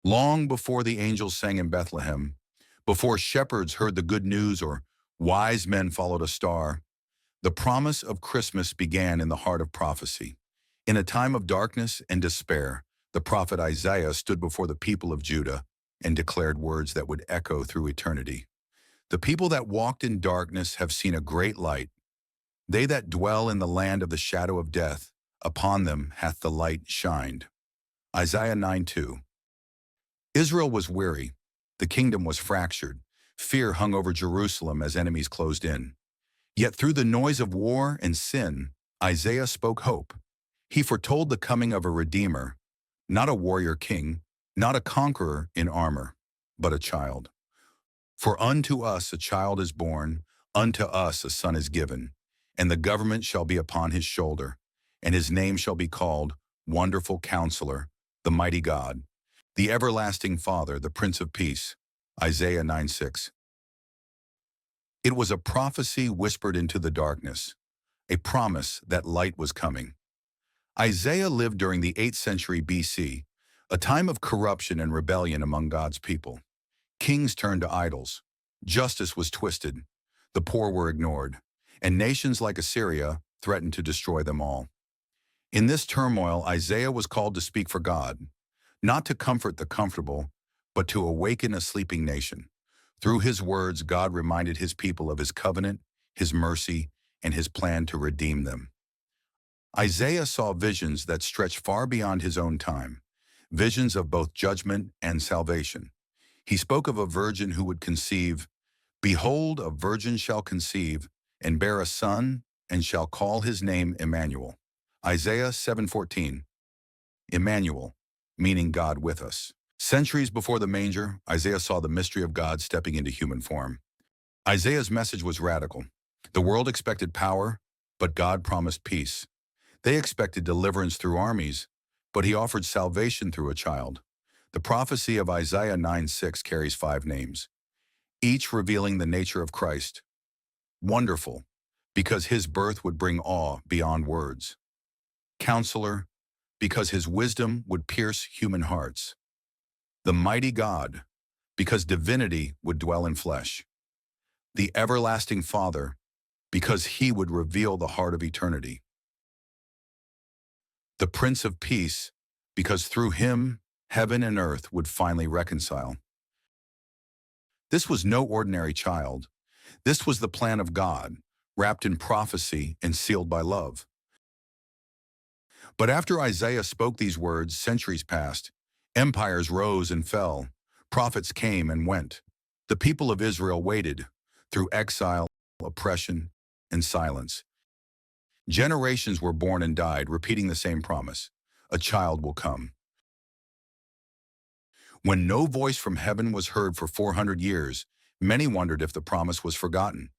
Long before the angels sang in Bethlehem, before shepherds heard the good news or wise men followed a star, the promise of Christmas began in the heart of prophecy. In a time of darkness and despair, the prophet Isaiah stood before the people of Judah and declared words that would echo through eternity. The people that walked in darkness have seen a great light. They that dwell in the land of the shadow of death, upon them hath the light shined. Isaiah 9:2. Israel was weary. The kingdom was fractured. Fear hung over Jerusalem as enemies closed in. Yet through the noise of war and sin, Isaiah spoke hope. He foretold the coming of a Redeemer, not a warrior king, not a conqueror in armor, but a child. For unto us a child is born, unto us a son is given, and the government shall be upon his shoulder, and his name shall be called Wonderful Counselor, the Mighty God, the Everlasting Father, the Prince of Peace. Isaiah 9:6. It was a prophecy whispered into the darkness, a promise that light was coming. Isaiah lived during the 8th century BC, a time of corruption and rebellion among God's people. Kings turned to idols, justice was twisted, the poor were ignored, and nations like Assyria threatened to destroy them all. In this turmoil, Isaiah was called to speak for God, not to comfort the comfortable, but to awaken a sleeping nation. Through his words, God reminded his people of his covenant, his mercy, and his plan to redeem them. Isaiah saw visions that stretched far beyond his own time, visions of both judgment and salvation. He spoke of a virgin who would conceive, "Behold, a virgin shall conceive, and bear a son, and shall call his name Emmanuel." Isaiah 7:14. Emmanuel, meaning God with us. Centuries before the manger, Isaiah saw the mystery of God stepping into human form. Isaiah's message was radical. The world expected power, but God promised peace. They expected deliverance through armies, but he offered salvation through a child. The prophecy of Isaiah 9:6 carries 5 names, each revealing the nature of Christ. Wonderful, because his birth would bring awe beyond words. Counselor, because his wisdom would pierce human hearts. The mighty God, because divinity would dwell in flesh. The everlasting Father, because he would reveal the heart of eternity. The Prince of Peace, because through him, heaven and earth would finally reconcile. This was no ordinary child. This was the plan of God, wrapped in prophecy and sealed by love. But after Isaiah spoke these words, centuries passed. Empires rose and fell. Prophets came and went. The people of Israel waited through exile, oppression, and silence. Generations were born and died, repeating the same promise: a child will come. When no voice from heaven was heard for 400 years, many wondered if the promise was forgotten.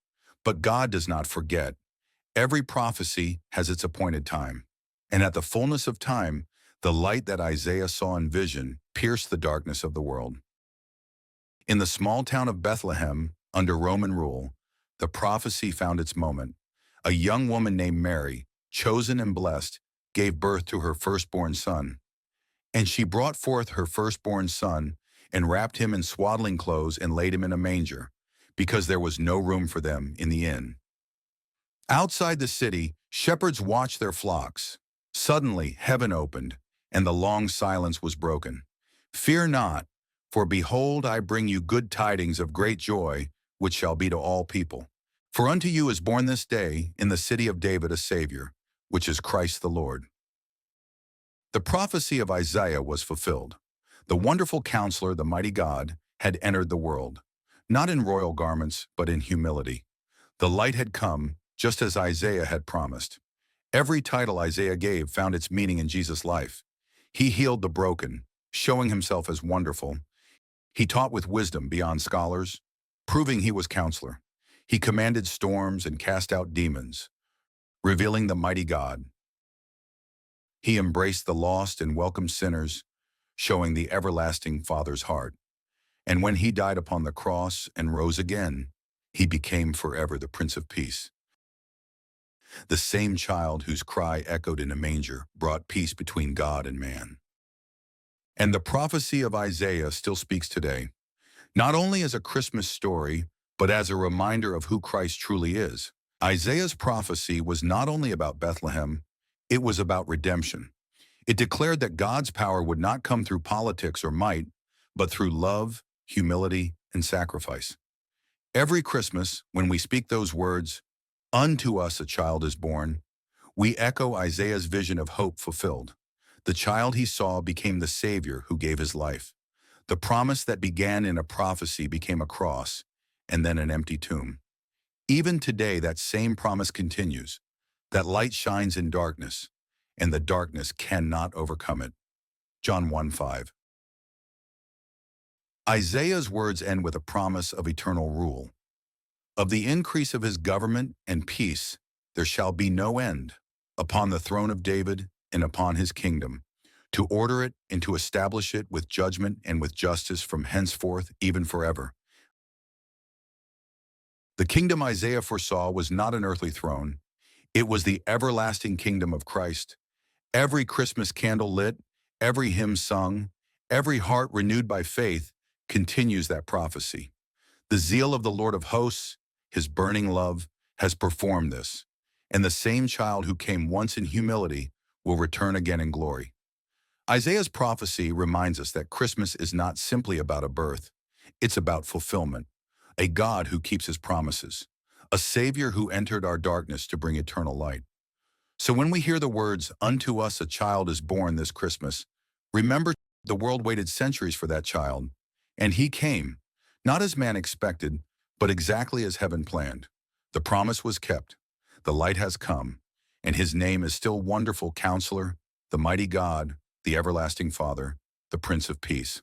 But God does not forget. Every prophecy has its appointed time. And at the fullness of time, the light that Isaiah saw in vision pierced the darkness of the world. In the small town of Bethlehem, under Roman rule, the prophecy found its moment. A young woman named Mary, chosen and blessed, gave birth to her firstborn son. And she brought forth her firstborn son and wrapped him in swaddling clothes and laid him in a manger, because there was no room for them in the inn. Outside the city, shepherds watched their flocks. Suddenly, heaven opened, and the long silence was broken. "Fear not, for behold, I bring you good tidings of great joy, which shall be to all people. For unto you is born this day in the city of David a Savior, which is Christ the Lord." The prophecy of Isaiah was fulfilled. The wonderful counselor, the mighty God, had entered the world, not in royal garments, but in humility. The light had come, just as Isaiah had promised. Every title Isaiah gave found its meaning in Jesus' life. He healed the broken, showing himself as wonderful. He taught with wisdom beyond scholars, proving he was counselor. He commanded storms and cast out demons, revealing the mighty God. He embraced the lost and welcomed sinners, showing the everlasting Father's heart. And when he died upon the cross and rose again, he became forever the Prince of Peace. The same child whose cry echoed in a manger brought peace between God and man. And the prophecy of Isaiah still speaks today, not only as a Christmas story, but as a reminder of who Christ truly is. Isaiah's prophecy was not only about Bethlehem, it was about redemption. It declared that God's power would not come through politics or might, but through love, humility, and sacrifice. Every Christmas, when we speak those words, "Unto us a child is born," we echo Isaiah's vision of hope fulfilled. The child he saw became the Savior who gave his life. The promise that began in a prophecy became a cross, and then an empty tomb. Even today, that same promise continues, that light shines in darkness, and the darkness cannot overcome it. John 1:5. Isaiah's words end with a promise of eternal rule. Of the increase of his government and peace, there shall be no end, upon the throne of David and upon his kingdom, to order it and to establish it with judgment and with justice from henceforth even forever. The kingdom Isaiah foresaw was not an earthly throne. It was the everlasting kingdom of Christ. Every Christmas candle lit, every hymn sung, every heart renewed by faith continues that prophecy. The zeal of the Lord of hosts, his burning love, has performed this, and the same child who came once in humility will return again in glory. Isaiah's prophecy reminds us that Christmas is not simply about a birth. It's about fulfillment, a God who keeps his promises, a Savior who entered our darkness to bring eternal light. So when we hear the words, "Unto us a child is born" this Christmas, remember the world waited centuries for that child, and he came, not as man expected, but exactly as heaven planned. The promise was kept, the light has come, and his name is still Wonderful Counselor, the Mighty God, the Everlasting Father, the Prince of Peace.